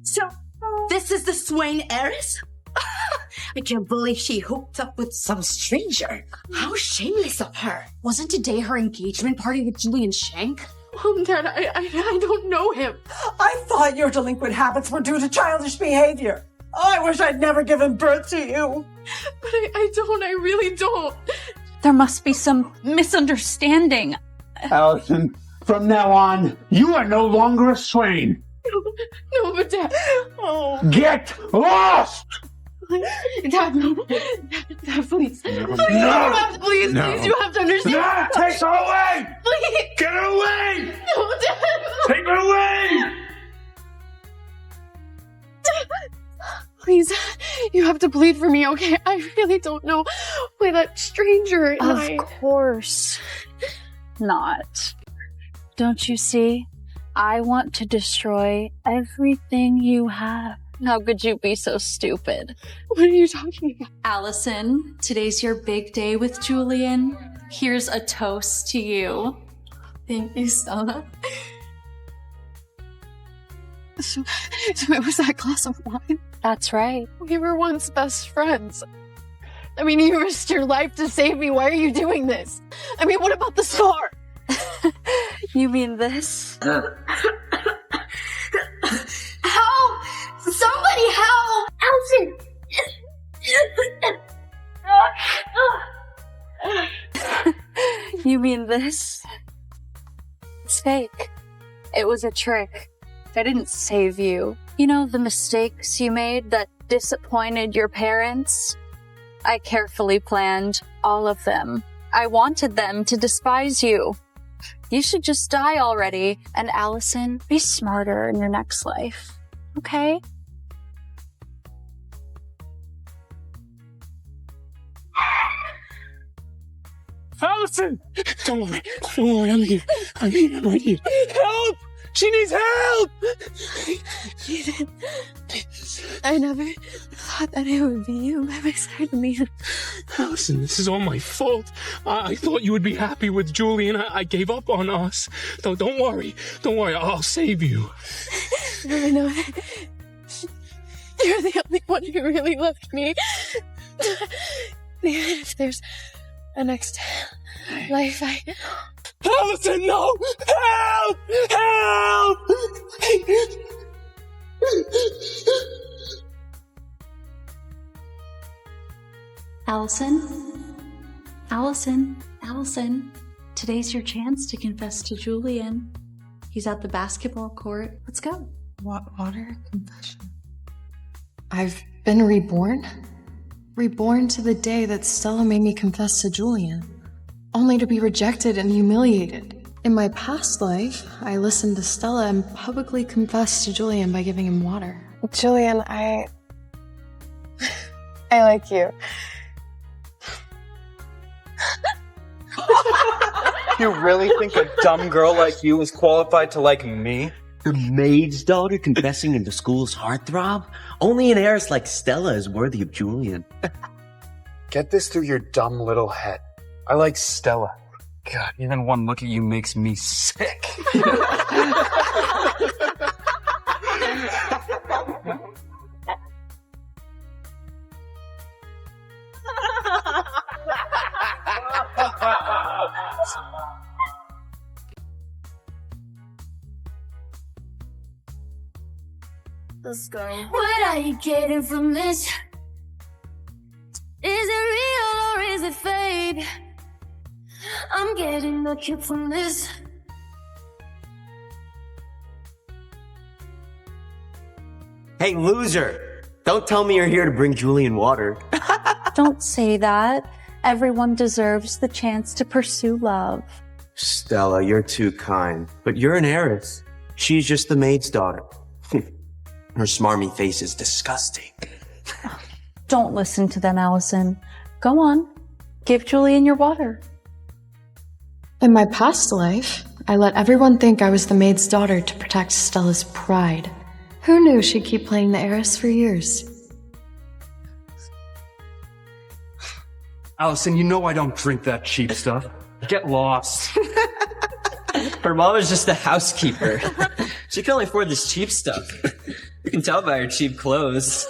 So this is the Swain heiress? I can't believe she hooked up with some stranger. How shameless of her. Wasn't today her engagement party with Julian Shank? Dad, I don't know him. I thought your delinquent habits were due to childish behavior. I wish I'd never given birth to you. But I really don't. There must be some misunderstanding. Allison, from now on, you are no longer a Swain. No, but Dad. Oh. Get lost! Dad, no. Dad, please. No. Please, you have to understand. No, take her away! Please. Get her away! No, Dad. Take her away! Please, you have to plead for me, okay? I really don't know why that stranger and Of course not. Don't you see? I want to destroy everything you have. How could you be so stupid? What are you talking about? Allison, today's your big day with Julian. Here's a toast to you. Thank you, Stella. So it was that glass of wine? That's right. We were once best friends. I mean, you risked your life to save me. Why are you doing this? I mean, what about the scar? You mean this? Help! Somebody help! Allison! You mean this? It's fake. It was a trick. I didn't save you. You know the mistakes you made that disappointed your parents? I carefully planned all of them. I wanted them to despise you. You should just die already. And Allison, be smarter in your next life. Okay? Allison! Don't worry, I'm here. I'm right here. Help! She needs help! I never thought that it would be you by my side of me. Allison, this is all my fault. I thought you would be happy with Julian. I gave up on us. Don't worry. I'll save you. I know. You're the only one who really loved me. Even if there's a next life, Allison, no! Help! Help! Allison, today's your chance to confess to Julian. He's at the basketball court. Let's go. Water confession. I've been reborn? Reborn to the day that Stella made me confess to Julian, only to be rejected and humiliated. In my past life, I listened to Stella and publicly confessed to Julian by giving him water. Julian, I like you. You really think a dumb girl like you is qualified to like me? The maid's daughter confessing in the school's heartthrob? Only an heiress like Stella is worthy of Julian. Get this through your dumb little head. I like Stella. God, even one look at you makes me sick. Let's go. What are you getting from this? Is it real or is it fake? I'm getting a kick from this. Hey, loser! Don't tell me you're here to bring Julian water. Don't say that. Everyone deserves the chance to pursue love. Stella, you're too kind. But you're an heiress. She's just the maid's daughter. Her smarmy face is disgusting. Don't listen to them, Allison. Go on. Give Julian your water. In my past life, I let everyone think I was the maid's daughter to protect Stella's pride. Who knew she'd keep playing the heiress for years? Allison, you know I don't drink that cheap stuff. Get lost. Her mom is just a housekeeper. She can only afford this cheap stuff. You can tell by her cheap clothes.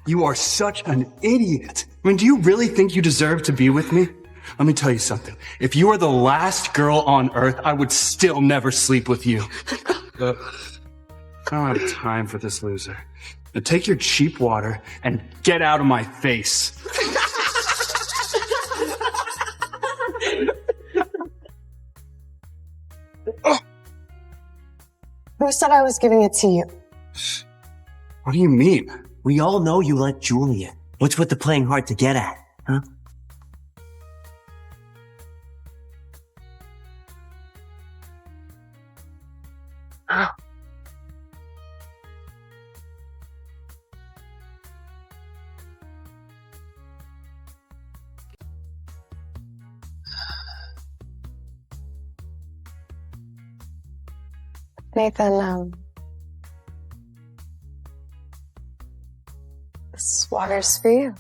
You are such an idiot. I mean, do you really think you deserve to be with me? Let me tell you something. If you were the last girl on Earth, I would still never sleep with you. I don't have time for this loser. Now take your cheap water and get out of my face. Who said I was giving it to you? What do you mean? We all know you like Julian. What's with the playing hard to get at, huh? Nathan, this water's for you.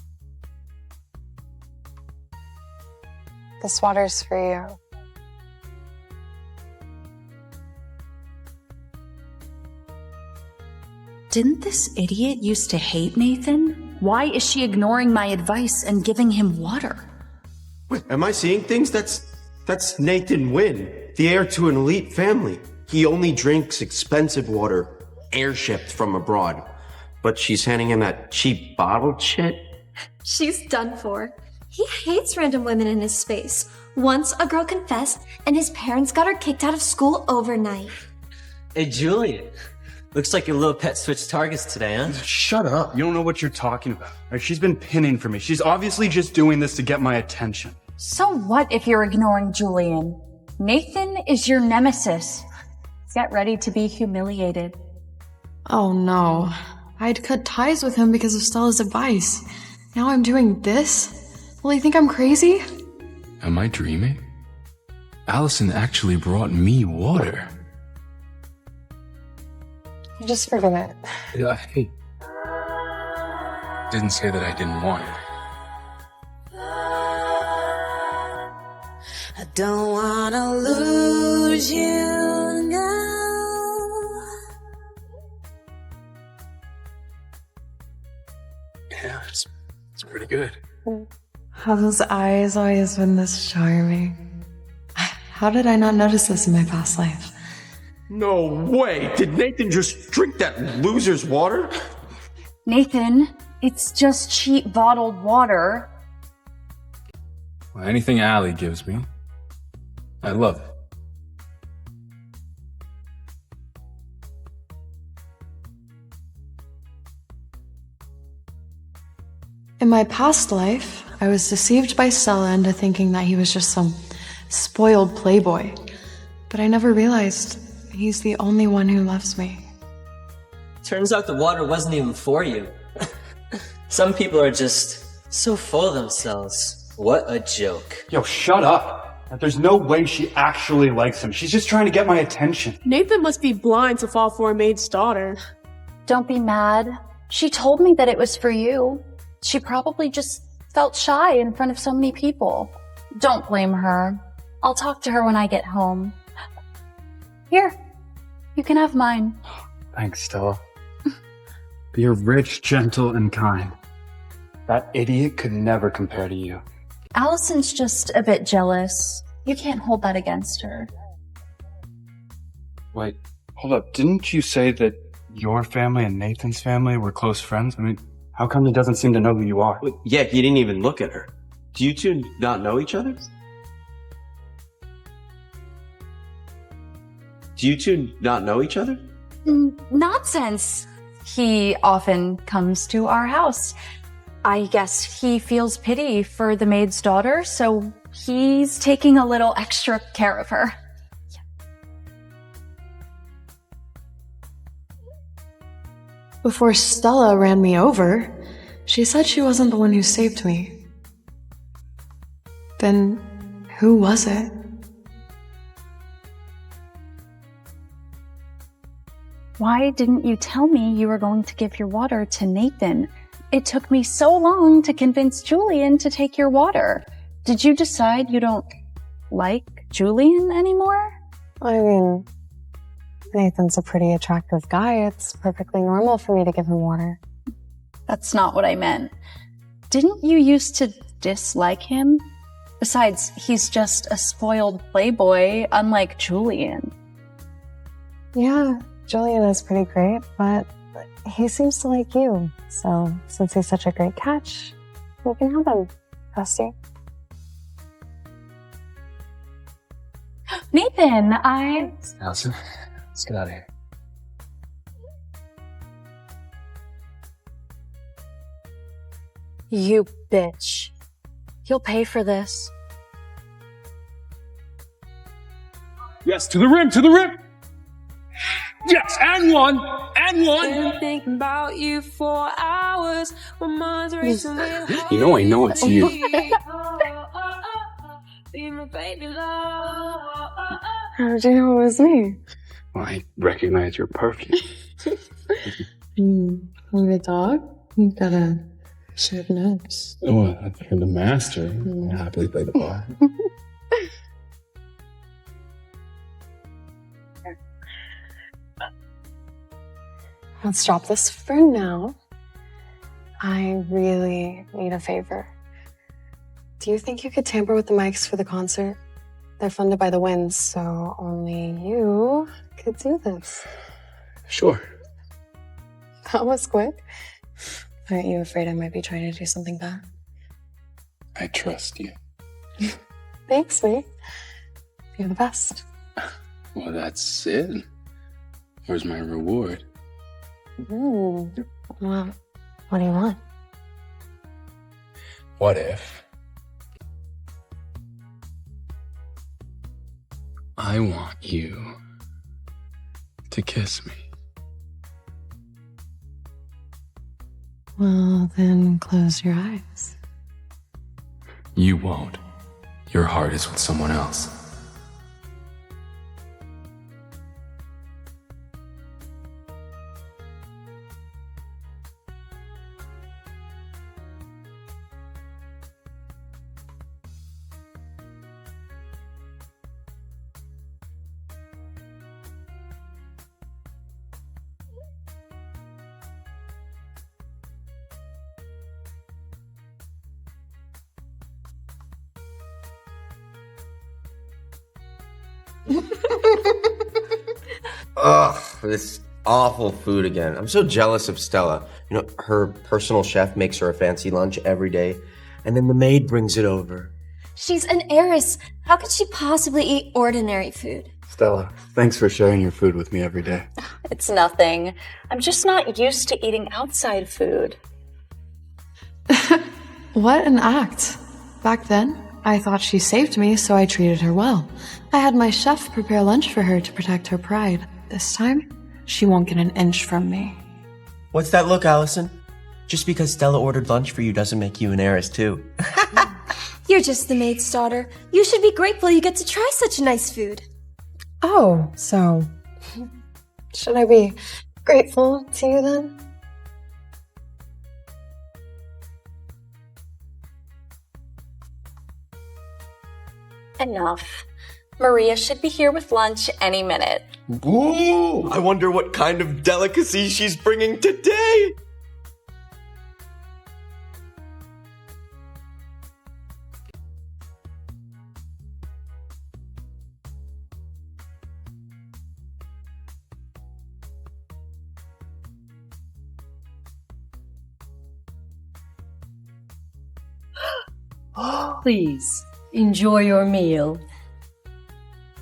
This water's for you. Didn't this idiot used to hate Nathan? Why is she ignoring my advice and giving him water? Wait, am I seeing things? That's Nathan Wynn, the heir to an elite family. He only drinks expensive water, air-shipped from abroad. But she's handing him that cheap bottled shit? She's done for. He hates random women in his space. Once a girl confessed, and his parents got her kicked out of school overnight. Hey, Julian. Looks like your little pet switched targets today, huh? Shut up. You don't know what you're talking about. Right, she's been pinning for me. She's obviously just doing this to get my attention. So what if you're ignoring Julian? Nathan is your nemesis. Get ready to be humiliated. Oh no. I'd cut ties with him because of Stella's advice. Now I'm doing this? Will he think I'm crazy? Am I dreaming? Allison actually brought me water. Just forget it. Yeah, hey. Didn't say that I didn't want it. I don't wanna lose you now. Yeah, it's pretty good. Have those eyes always been this charming? How did I not notice this in my past life? No way! Did Nathan just drink that loser's water? Nathan, it's just cheap bottled water. Well, anything Allie gives me, I love it. In my past life, I was deceived by Stella into thinking that he was just some spoiled playboy. But I never realized he's the only one who loves me. Turns out the water wasn't even for you. Some people are just so full of themselves. What a joke. Yo, shut up. There's no way she actually likes him. She's just trying to get my attention. Nathan must be blind to fall for a maid's daughter. Don't be mad. She told me that it was for you. She probably just felt shy in front of so many people. Don't blame her. I'll talk to her when I get home. Here, you can have mine. Thanks, Stella. You're rich, gentle, and kind. That idiot could never compare to you. Allison's just a bit jealous. You can't hold that against her. Wait, hold up. Didn't you say that your family and Nathan's family were close friends? I mean, how come he doesn't seem to know who you are? Yeah, he didn't even look at her. Do you two not know each other? Do you two not know each other? Nonsense. He often comes to our house. I guess he feels pity for the maid's daughter, so he's taking a little extra care of her. Before Stella ran me over, she said she wasn't the one who saved me. Then, who was it? Why didn't you tell me you were going to give your water to Nathan? It took me so long to convince Julian to take your water. Did you decide you don't like Julian anymore? I mean, Nathan's a pretty attractive guy. It's perfectly normal for me to give him water. That's not what I meant. Didn't you used to dislike him? Besides, he's just a spoiled playboy, unlike Julian. Yeah, Julian is pretty great, but he seems to like you. So, since he's such a great catch, you can have him, bestie. Nathan, Allison, let's get out of here. You bitch. You'll pay for this. Yes, to the rim, to the rim! Yes, and one! Been thinking about you for hours. My mind's racing with You know I know it's you. Be my baby love. How did you know it was me? Well, I recognize your perfume. Want a dog? You've got a sharp nose. Oh, you're the master. I happily play the part. Let's drop this for now. I really need a favor. Do you think you could tamper with the mics for the concert? They're funded by the Winds, so only you could do this. Sure. That was quick. Aren't you afraid I might be trying to do something bad? I trust you. Thanks, mate. You're the best. Well, that's it. Where's my reward? Well, what do you want? What if I want you to kiss me? Well, then close your eyes. You won't. Your heart is with someone else. Ugh, this awful food again. I'm so jealous of Stella. You know, her personal chef makes her a fancy lunch every day, and then the maid brings it over. She's an heiress. How could she possibly eat ordinary food? Stella, thanks for sharing your food with me every day. It's nothing. I'm just not used to eating outside food. What an act. Back then, I thought she saved me, so I treated her well. I had my chef prepare lunch for her to protect her pride. This time, she won't get an inch from me. What's that look, Allison? Just because Stella ordered lunch for you doesn't make you an heiress, too. You're just the maid's daughter. You should be grateful you get to try such nice food. Oh, so should I be grateful to you then? Enough. Maria should be here with lunch any minute. Ooh, I wonder what kind of delicacy she's bringing today. Please, enjoy your meal.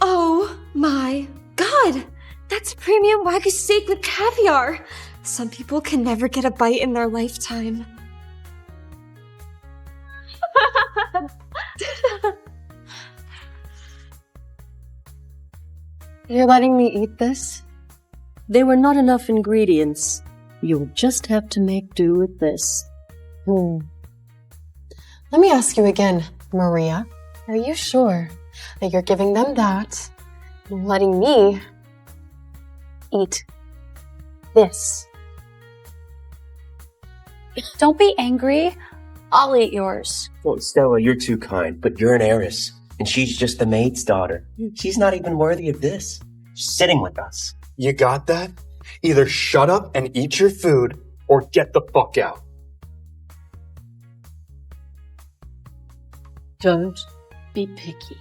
Oh my god! That's premium Wagyu steak with caviar! Some people can never get a bite in their lifetime. You're letting me eat this? There were not enough ingredients. You'll just have to make do with this. Let me ask you again, Maria. Are you sure that you're giving them that and letting me eat this? Don't be angry. I'll eat yours. Well, Stella, you're too kind, but you're an heiress, and she's just the maid's daughter. She's not even worthy of this. She's sitting with us. You got that? Either shut up and eat your food, or get the fuck out. Don't be picky.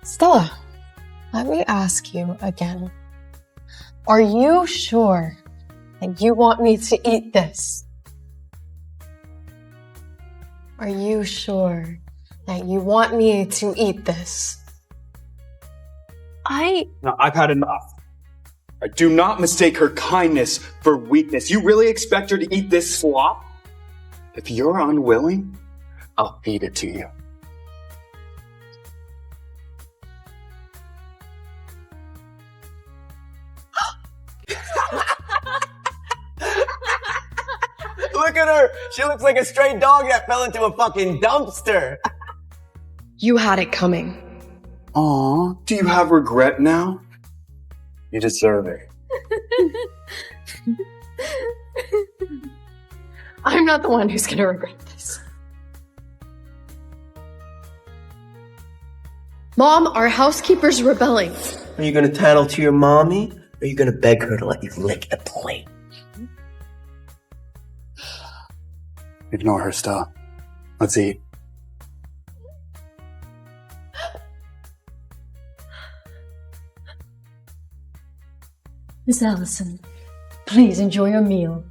Stella, let me ask you again. Are you sure that you want me to eat this? Are you sure that you want me to eat this? Now, I've had enough. I do not mistake her kindness for weakness. You really expect her to eat this slop? If you're unwilling, I'll feed it to you. Look at her! She looks like a stray dog that fell into a fucking dumpster! You had it coming. Aw, do you have regret now? You deserve it. I'm not the one who's gonna regret this. Mom, our housekeeper's rebelling. Are you gonna tattle to your mommy? Or are you gonna beg her to let you lick the plate? Ignore her stuff. Let's eat. Miss Allison, please enjoy your meal.